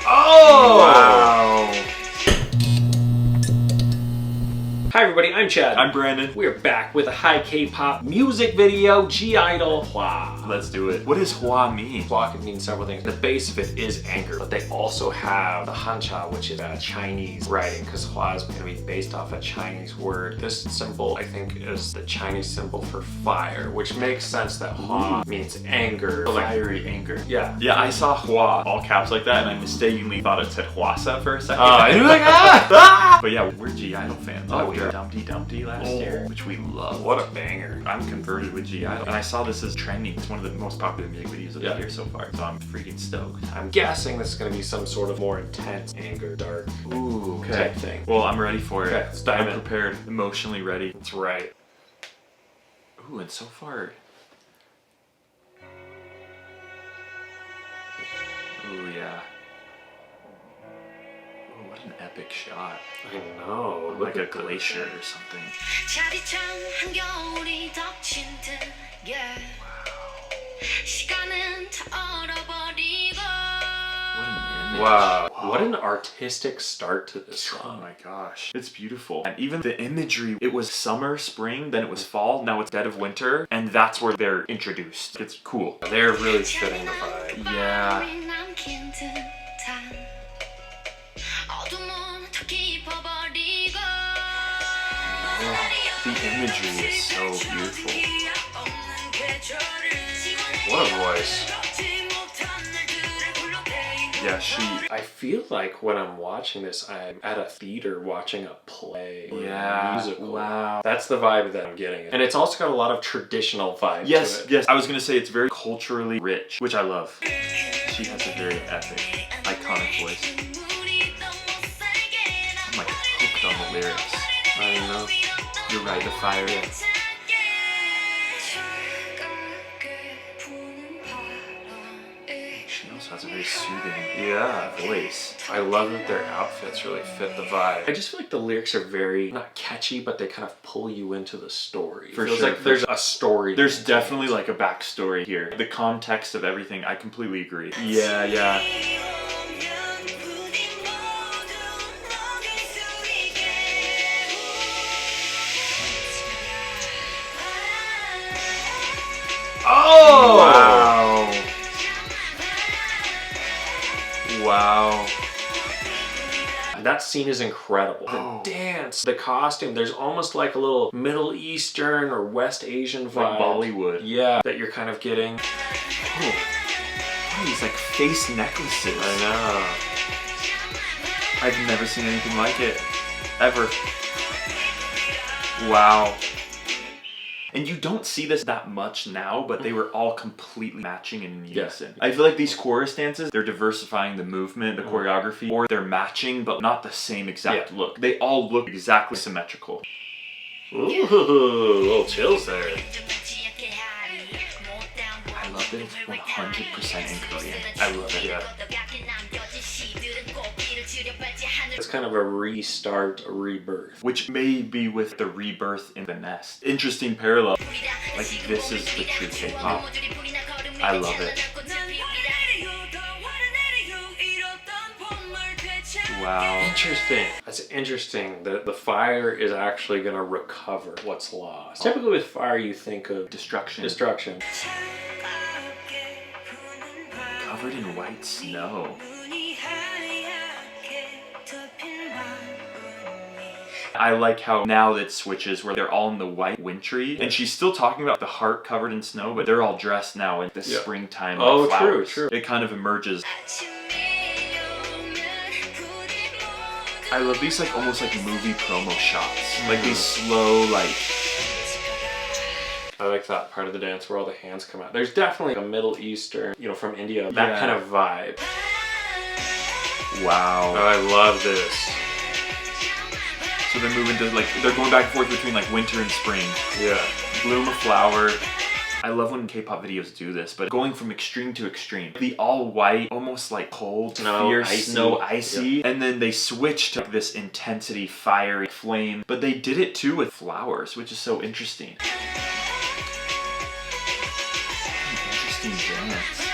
Oh! Wow. Hi everybody, I'm Chad. I'm Brandon. We are back with a high K-pop music video, G-Idol Hwa. Let's do it. What does Hwa mean? Hwa can mean several things. The base of it is anger, but they also have the Hancha, which is a Chinese writing, because Hwa is going to be based off a Chinese word. This symbol, I think, is the Chinese symbol for fire, which makes sense that Hwa means anger. Fiery anger. Yeah. Yeah, I saw Hwa, all caps like that, and I mistakenly thought it said Hwasa for a second. And you're like, ah! But yeah, we're G-Idol fans. Oh, After yeah. Dumpty Dumpty last year, which we love. What a banger. I'm converted with G-Idol, and I saw this as trending. It's one of the most popular music videos of the year so far, so I'm freaking stoked. I'm guessing this is going to be some sort of more intense anger, dark type thing. Well, I'm ready for it. Okay, let's dive I'm in. prepared, emotionally ready. That's right. Ooh, and so far... Ooh, yeah. Ooh, what an epic shot. I know. Like a glacier or something. 차디찬 한겨울이 덮친 듯 yeah. 시간은 다 얼어버리고 What an image. Wow. What an artistic start to this Oh song. my gosh. It's beautiful. And even the imagery, it was summer, spring, then it was fall, now it's dead of winter, and that's where they're introduced. It's cool. They're really fitting the vibe. Yeah. 마음이 남긴 듯한 어둠은 더 깊어버리고 The imagery is so beautiful. What a voice. Yeah, she... I feel like when I'm watching this, I'm at a theater watching a play or Yeah, a musical. wow. That's the vibe that I'm getting. And it's also got a lot of traditional vibe to Yes, it. yes. I was gonna say it's very culturally rich, which I love. She has a very epic, iconic voice. I'm like hooked on the lyrics. I don't know. You're right, the fire. She also has a very soothing voice. I love that their outfits really fit the vibe. I just feel like the lyrics are very, not catchy, but they kind of pull you into the story. For It feels sure, like for there's a story. There's behind definitely it. like a backstory here. The context of everything, I completely agree. Yeah, yeah. Oh! Wow. Wow. That scene is incredible. Oh. The dance, the costume, there's almost like a little Middle Eastern or West Asian vibe. Like Bollywood. Yeah, that you're kind of getting. Oh. What are these like face necklaces? I know. I've never seen anything like it. Ever. Wow. And you don't see this that much now, but they were all completely matching in unison. I feel like these chorus dances, they're diversifying the movement, the choreography, or they're matching, but not the same exact look. They all look exactly symmetrical. Ooh, little chills there. I love that it's 100% in Korean. I love it, yeah. It's kind of a restart, a rebirth. Which may be with the rebirth in the nest. Interesting parallel. Like, this is the true K-pop. I love it. Wow. Interesting. That's interesting that the fire is actually going to recover what's lost. Typically with fire, you think of Destruction. destruction. Covered in white snow. I like how now it switches where they're all in the white wintry, and she's still talking about the heart covered in snow, but they're all dressed now in the springtime like Oh, true, flowers. true. It kind of emerges. I love these like almost like movie promo shots. Like these slow like... I like that part of the dance where all the hands come out. There's definitely a Middle Eastern, from India, that kind of vibe. Wow. I love this. So they're moving to like, they're going back and forth between like winter and spring. Yeah. Bloom a flower. I love when K-pop videos do this, but going from extreme to extreme. The all white, almost like cold, fierce, snow, icy, and then they switch to this intensity, fiery flame, but they did it too with flowers, which is so interesting. Interesting dance.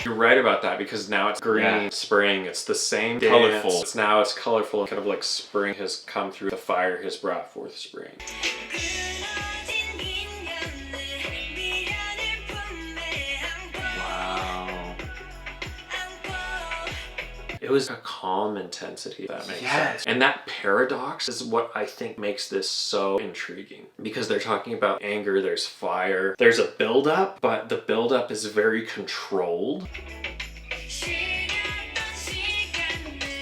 You're right about that because now it's green spring. It's the same dance. Colorful. It's colorful, kind of like spring has come through. The fire has brought forth spring. Wow. It was a calm intensity, if that makes Yes. sense. And that paradox is what I think makes this so intriguing. Because they're talking about anger, there's fire, there's a buildup, but the buildup is very controlled.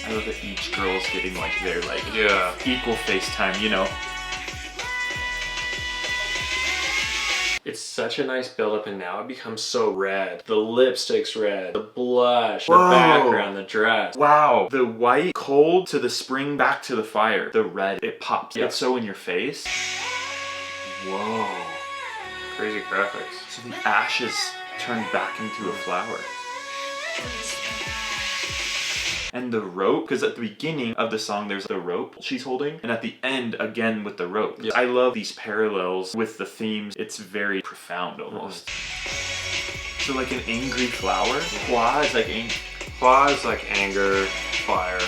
I love that each girl's getting like their like Yeah. equal face time, you know. It's such a nice buildup, and now it becomes so red. The lipstick's red, the blush, Whoa. the background, the dress. Wow, the white cold to the spring back to the fire. The red, it pops. Yeah. It's so in your face. Whoa. Crazy graphics. So the ashes turn back into a flower. And the rope, because at the beginning of the song there's the rope she's holding, and at the end again with the rope. Yeah. I love these parallels with the themes. It's very profound almost. So like an angry flower, Hua is like angry. Hua is like anger, fire.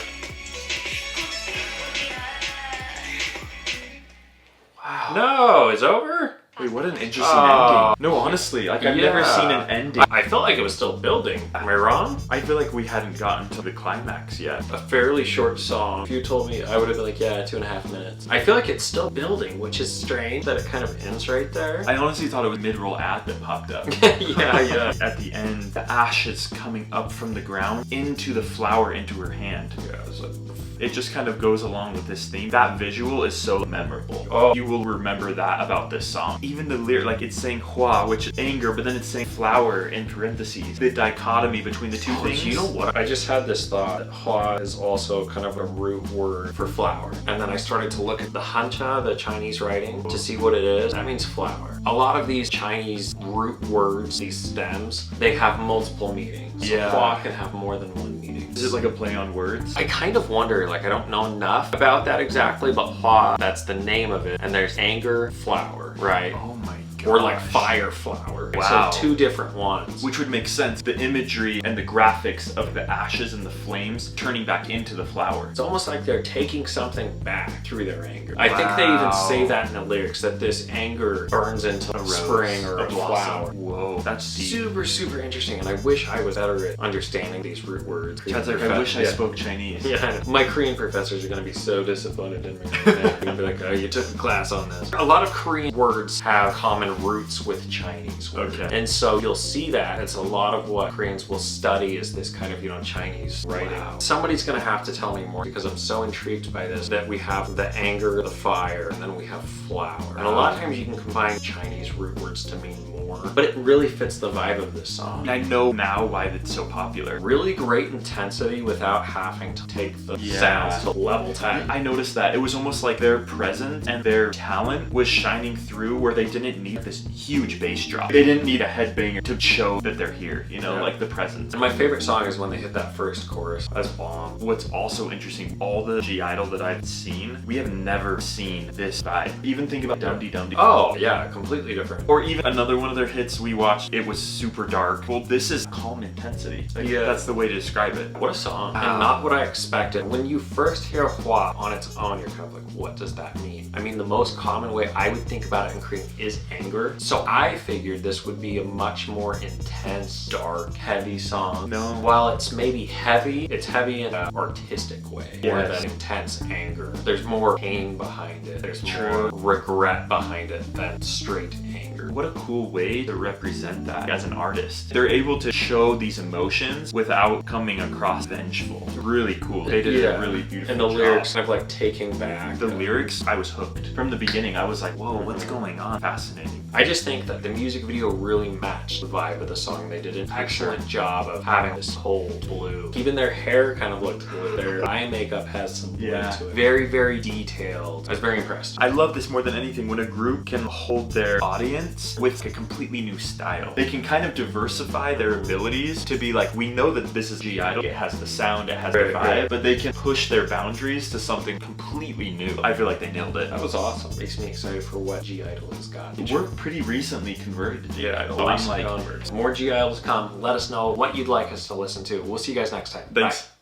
Wow. No, it's over? Wait, what an interesting Oh. ending. No, honestly, like I've never Yeah. seen an ending. I felt like it was still building. Am I wrong? I feel like we hadn't gotten to the climax yet. A fairly short song. If you told me, I would have been like, yeah, 2.5 minutes. I feel like it's still building, which is strange that it kind of ends right there. I honestly thought it was mid-roll ad that popped up. yeah. At the end, the ashes coming up from the ground into the flower into her hand. Yeah, it was like, It just kind of goes along with this theme. That visual is so memorable. Oh. You will remember that about this song. Even the lyric, like it's saying hua, which is anger, but then it's saying flower in parentheses. The dichotomy between the two things. You know what? I just had this thought that hua is also kind of a root word for flower. And then I started to look at the hancha, the Chinese writing, to see what it is. That means flower. A lot of these Chinese root words, these stems, they have multiple meanings. Yeah. Hua can have more than one meaning. Is it like a play on words? I kind of wonder, like I don't know enough about that exactly, but hua, that's the name of it. And there's anger, flower, right? Oh my god. Or like fire flower. Wow. So two different ones. Which would make sense. The imagery and the graphics of the ashes and the flames turning back into the flower. It's almost like they're taking something back through their anger. I think they even say that in the lyrics, that this anger burns into a spring or a flower. Whoa, that's deep. Super, super interesting, and I wish I was better at understanding these root words. Chad's like, I wish I spoke Chinese. Yeah, I know. My Korean professors are going to be so disappointed in me. They're going to be like, oh, you took a class on this. A lot of Korean words have common roots with Chinese words. Okay. And so you'll see that. It's a lot of what Koreans will study is this kind of, Chinese writing. Wow. Somebody's going to have to tell me more because I'm so intrigued by this, that we have the anger, the fire, and then we have flower. And a lot of times you can combine Chinese root words to mean more, but it really fits the vibe of this song. I know now why it's so popular. Really great intensity without having to take the sounds to level 10. I noticed that. It was almost like their presence and their talent was shining through where they didn't need this huge bass drop. They didn't need a headbanger to show that they're here, like the presence. And my favorite song is when they hit that first chorus. That's bomb. What's also interesting, all the G-Idol that I've seen, we have never seen this vibe. Even think about Dum Dee Dum Dee. Oh, yeah, completely different. Or even another one of their hits we watched, it was super dark. Well, this is calm intensity. Yeah. That's the way to describe it. What a song. Wow. And not what I expected. When you first hear hua on its own, you're kind of like, what does that mean? I mean, the most common way I would think about it in Korean is anger. So I figured this would be a much more intense, dark, heavy song. No. While it's maybe heavy, it's heavy in an artistic way. More Yes. than intense anger. There's more pain behind it. There's True. more regret behind it than straight anger. What a cool way to represent that as an artist. They're able to show these emotions without coming across vengeful. Really cool. They did a really beautiful And the job. lyrics kind of like taking back. The lyrics, I was hooked. From the beginning, I was like, whoa, what's going on? Fascinating. I just think that the music video really matched the vibe of the song. They did an excellent job of having this cold blue. Even their hair kind of looked blue. Their eye makeup has some blue Yeah. to it. Very, very detailed. I was very impressed. I love this more than anything when a group can hold their audience dance with a completely new style. They can kind of diversify their abilities to be like, we know that this is G-Idol, it has the sound, it has the vibe, but they can push their boundaries to something completely new. I feel like they nailed it. That was awesome. Makes me excited for what G-Idol has got. We're pretty recently converted to G-Idol. So I'm like, more G-Idols come. Let us know what you'd like us to listen to. We'll see you guys next time. thanks. Bye.